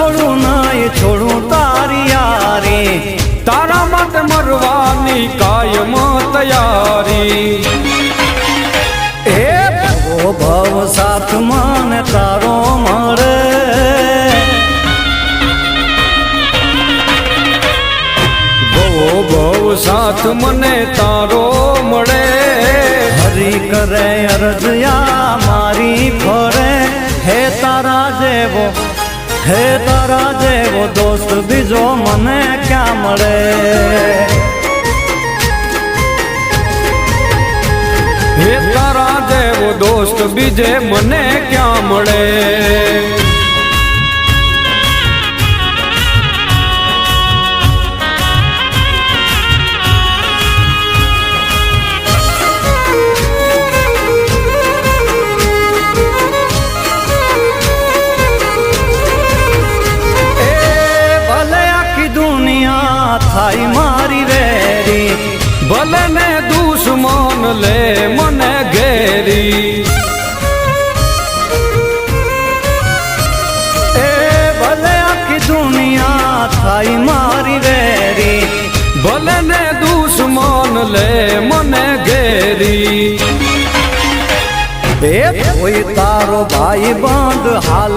છોડું નહીં છોડું તારી યારી તારા માટે મરવાની કાયમ તૈયારી એ ભવો ભવ સાથ મને તારો મળે ભવો ભવ સાથ મને તારો મળે હરી કરે અરજયા મારી ફરે હે તારા જેવો દોસ્ત બીજો મને ક્યાં મળે હે તારા જેવો દોસ્ત બીજે મને ક્યાં મળે થાય મારી વેરી ભલે ને દુશ્મન લે મને ઘેરી એ ભલે આખી દુનિયા થાય મારી વેરી ભલે ને દુશ્મન લે મને ઘેરી એ કોઈ તારો ભાઈ બંધ હાલ